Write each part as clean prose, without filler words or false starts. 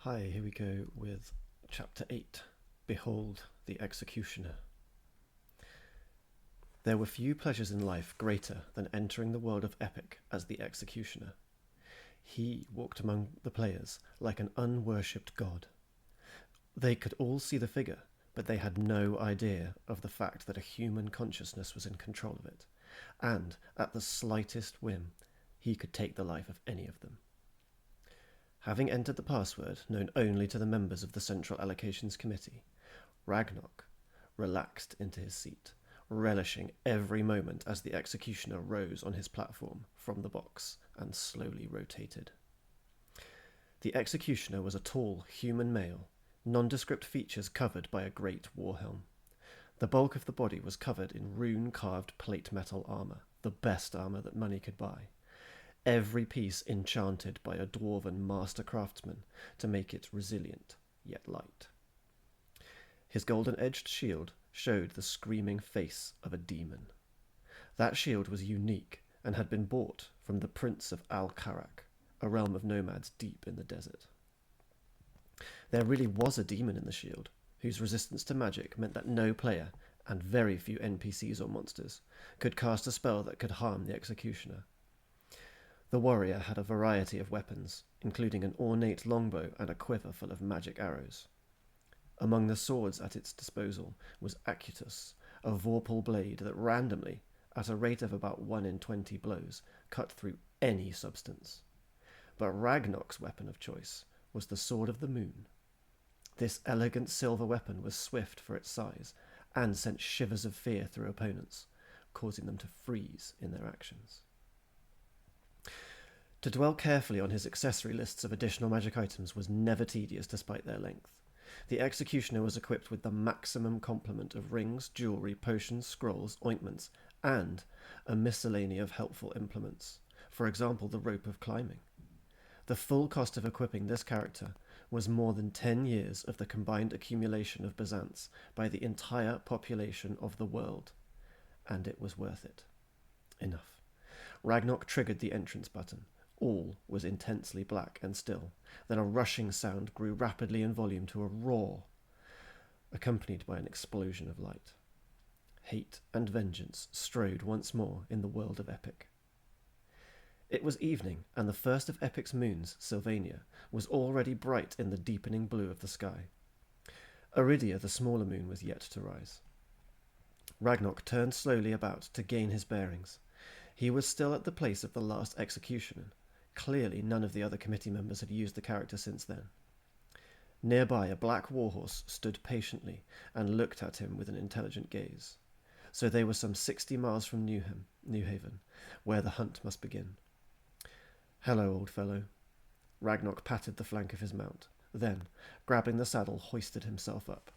Hi, here we go with Chapter 8, Behold the Executioner. There were few pleasures in life greater than entering the world of Epic as the Executioner. He walked among the players like an unworshipped god. They could all see the figure, but they had no idea of the fact that a human consciousness was in control of it, and, at the slightest whim, he could take the life of any of them. Having entered the password known only to the members of the Central Allocations Committee, Ragnok relaxed into his seat, relishing every moment as the executioner rose on his platform from the box and slowly rotated. The executioner was a tall human male, nondescript features covered by a great war helm. The bulk of the body was covered in rune-carved plate metal armor, the best armor that money could buy, every piece enchanted by a dwarven master craftsman to make it resilient yet light. His golden-edged shield showed the screaming face of a demon. That shield was unique and had been bought from the Prince of Al-Karak, a realm of nomads deep in the desert. There really was a demon in the shield, whose resistance to magic meant that no player, and very few NPCs or monsters, could cast a spell that could harm the executioner. The warrior had a variety of weapons, including an ornate longbow and a quiver full of magic arrows. Among the swords at its disposal was Acutus, a vorpal blade that randomly, at a rate of about 1 in 20 blows, cut through any substance. But Ragnok's weapon of choice was the Sword of the Moon. This elegant silver weapon was swift for its size and sent shivers of fear through opponents, causing them to freeze in their actions. To dwell carefully on his accessory lists of additional magic items was never tedious despite their length. The executioner was equipped with the maximum complement of rings, jewellery, potions, scrolls, ointments, and a miscellany of helpful implements, for example the rope of climbing. The full cost of equipping this character was more than 10 years of the combined accumulation of Byzants by the entire population of the world, and it was worth it. Enough. Ragnok triggered the entrance button. All was intensely black and still. Then a rushing sound grew rapidly in volume to a roar, accompanied by an explosion of light. Hate and vengeance strode once more in the world of Epic. It was evening, and the first of Epic's moons, Sylvania, was already bright in the deepening blue of the sky. Aridia, the smaller moon, was yet to rise. Ragnok turned slowly about to gain his bearings. He was still at the place of the last executioner. Clearly none of the other committee members had used the character since then. Nearby, a black warhorse stood patiently and looked at him with an intelligent gaze. So they were some 60 miles from New Haven, where the hunt must begin. "Hello, old fellow." Ragnok patted the flank of his mount, then, grabbing the saddle, hoisted himself up.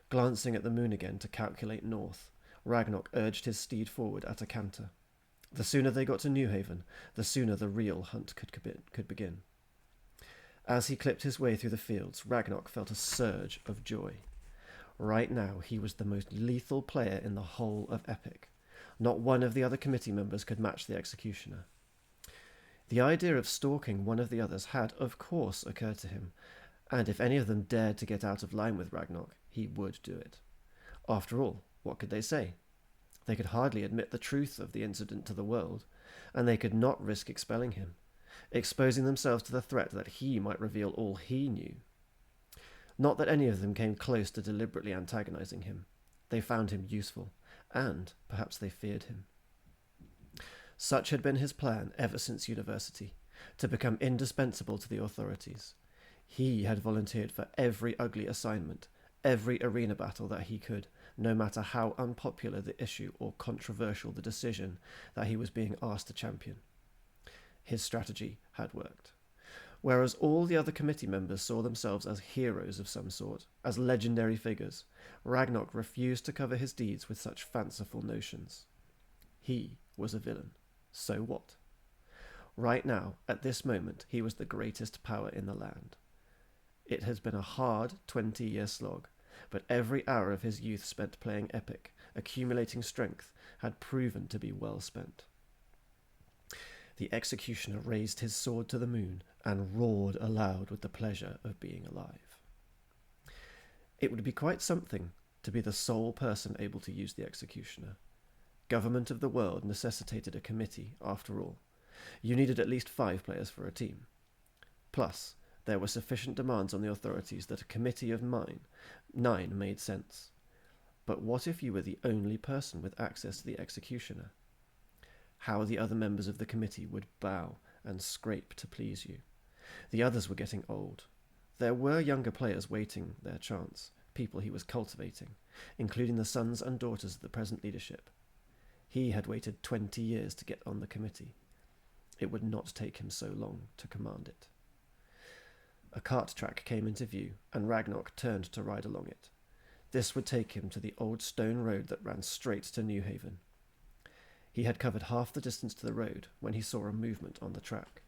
Glancing at the moon again to calculate north, Ragnok urged his steed forward at a canter. The sooner they got to New Haven, the sooner the real hunt could begin. As he clipped his way through the fields, Ragnok felt a surge of joy. Right now, he was the most lethal player in the whole of Epic. Not one of the other committee members could match the executioner. The idea of stalking one of the others had, of course, occurred to him, and if any of them dared to get out of line with Ragnok, he would do it. After all, what could they say? They could hardly admit the truth of the incident to the world, and they could not risk expelling him, exposing themselves to the threat that he might reveal all he knew. Not that any of them came close to deliberately antagonizing him. They found him useful, and perhaps they feared him. Such had been his plan ever since university, to become indispensable to the authorities. He had volunteered for every ugly assignment, every arena battle that he could, no matter how unpopular the issue or controversial the decision that he was being asked to champion. His strategy had worked. Whereas all the other committee members saw themselves as heroes of some sort, as legendary figures, Ragnok refused to cover his deeds with such fanciful notions. He was a villain. So what? Right now, at this moment, he was the greatest power in the land. It has been a hard 20-year slog, but every hour of his youth spent playing Epic, accumulating strength, had proven to be well spent. The executioner raised his sword to the moon and roared aloud with the pleasure of being alive. It would be quite something to be the sole person able to use the executioner. Government of the world necessitated a committee, after all. You needed at least 5 players for a team. Plus, there were sufficient demands on the authorities that a committee of 9 made sense. But what if you were the only person with access to the executioner? How the other members of the committee would bow and scrape to please you. The others were getting old. There were younger players waiting their chance, people he was cultivating, including the sons and daughters of the present leadership. He had waited 20 years to get on the committee. It would not take him so long to command it. A cart track came into view, and Ragnok turned to ride along it. This would take him to the old stone road that ran straight to New Haven. He had covered half the distance to the road when he saw a movement on the track.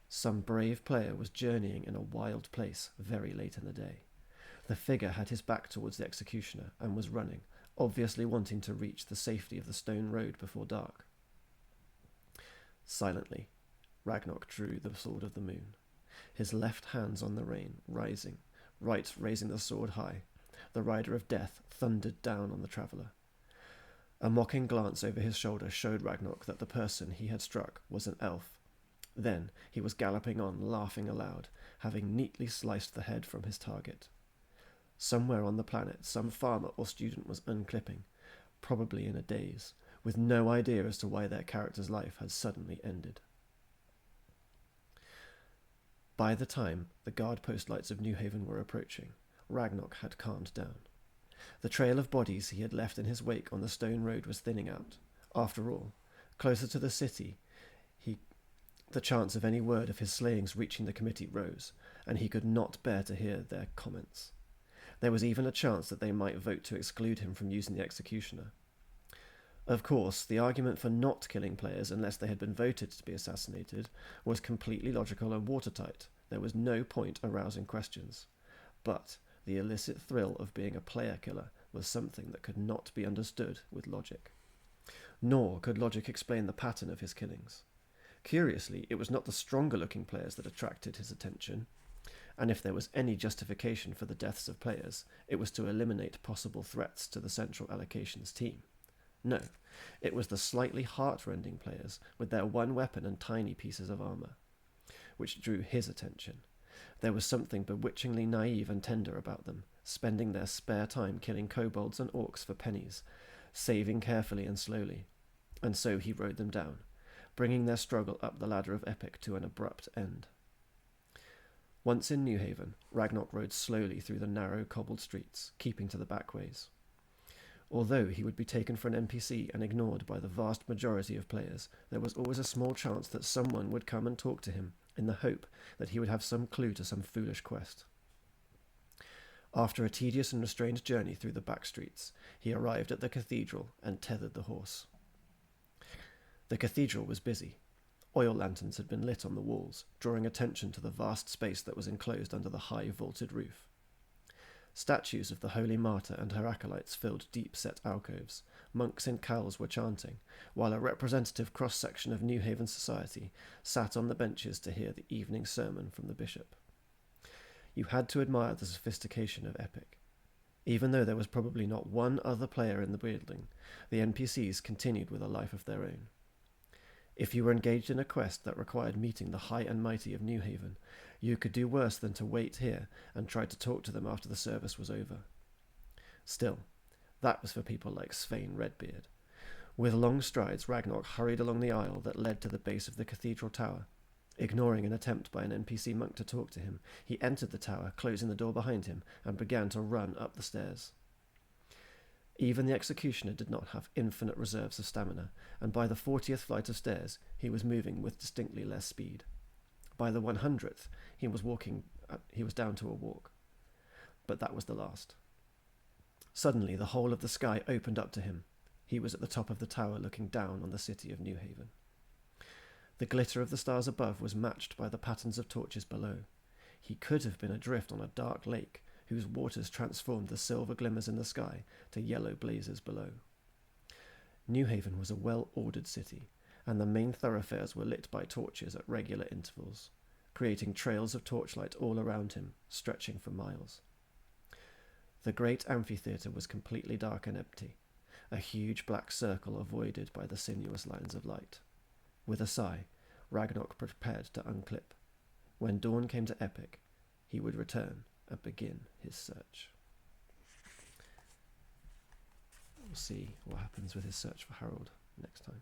Some brave player was journeying in a wild place very late in the day. The figure had his back towards the executioner and was running, obviously wanting to reach the safety of the stone road before dark. Silently, Ragnok drew the sword of the moon, his left hands on the rein, raising the sword high. The rider of death thundered down on the traveller. A mocking glance over his shoulder showed Ragnok that the person he had struck was an elf. Then he was galloping on, laughing aloud, having neatly sliced the head from his target. Somewhere on the planet, some farmer or student was unclipping, probably in a daze, with no idea as to why their character's life had suddenly ended. By the time the guard post lights of New Haven were approaching, Ragnok had calmed down. The trail of bodies he had left in his wake on the stone road was thinning out. After all, closer to the city, the chance of any word of his slayings reaching the committee rose, and he could not bear to hear their comments. There was even a chance that they might vote to exclude him from using the executioner. Of course, the argument for not killing players unless they had been voted to be assassinated was completely logical and watertight. There was no point arousing questions. But the illicit thrill of being a player killer was something that could not be understood with logic. Nor could logic explain the pattern of his killings. Curiously, it was not the stronger-looking players that attracted his attention, and if there was any justification for the deaths of players, it was to eliminate possible threats to the central allocations team. No, it was the slightly heart-rending players with their one weapon and tiny pieces of armour, which drew his attention. There was something bewitchingly naive and tender about them, spending their spare time killing kobolds and orcs for pennies, saving carefully and slowly. And so he rode them down, bringing their struggle up the ladder of epic to an abrupt end. Once in New Haven, Ragnok rode slowly through the narrow cobbled streets, keeping to the back ways. Although he would be taken for an NPC and ignored by the vast majority of players, there was always a small chance that someone would come and talk to him, in the hope that he would have some clue to some foolish quest. After a tedious and restrained journey through the back streets, he arrived at the cathedral and tethered the horse. The cathedral was busy. Oil lanterns had been lit on the walls, drawing attention to the vast space that was enclosed under the high vaulted roof. Statues of the holy martyr and her acolytes filled deep-set alcoves. Monks in cowls were chanting, while a representative cross-section of New Haven society sat on the benches to hear the evening sermon from the bishop. You had to admire the sophistication of epic. Even though there was probably not one other player in the building, the NPCs continued with a life of their own. If you were engaged in a quest that required meeting the high and mighty of New Haven, you could do worse than to wait here and try to talk to them after the service was over. Still, that was for people like Svein Redbeard. With long strides, Ragnok hurried along the aisle that led to the base of the cathedral tower. Ignoring an attempt by an NPC monk to talk to him, he entered the tower, closing the door behind him, and began to run up the stairs. Even the executioner did not have infinite reserves of stamina, and by the 40th flight of stairs, he was moving with distinctly less speed. By the 100th, he was down to a walk. But that was the last. Suddenly, the whole of the sky opened up to him. He was at the top of the tower looking down on the city of New Haven. The glitter of the stars above was matched by the patterns of torches below. He could have been adrift on a dark lake, whose waters transformed the silver glimmers in the sky to yellow blazes below. New Haven was a well-ordered city, and the main thoroughfares were lit by torches at regular intervals. creating trails of torchlight all around him, stretching for miles. The great amphitheatre was completely dark and empty, a huge black circle avoided by the sinuous lines of light. With a sigh, Ragnok prepared to unclip. When dawn came to Epic, he would return and begin his search. We'll see what happens with his search for Harald next time.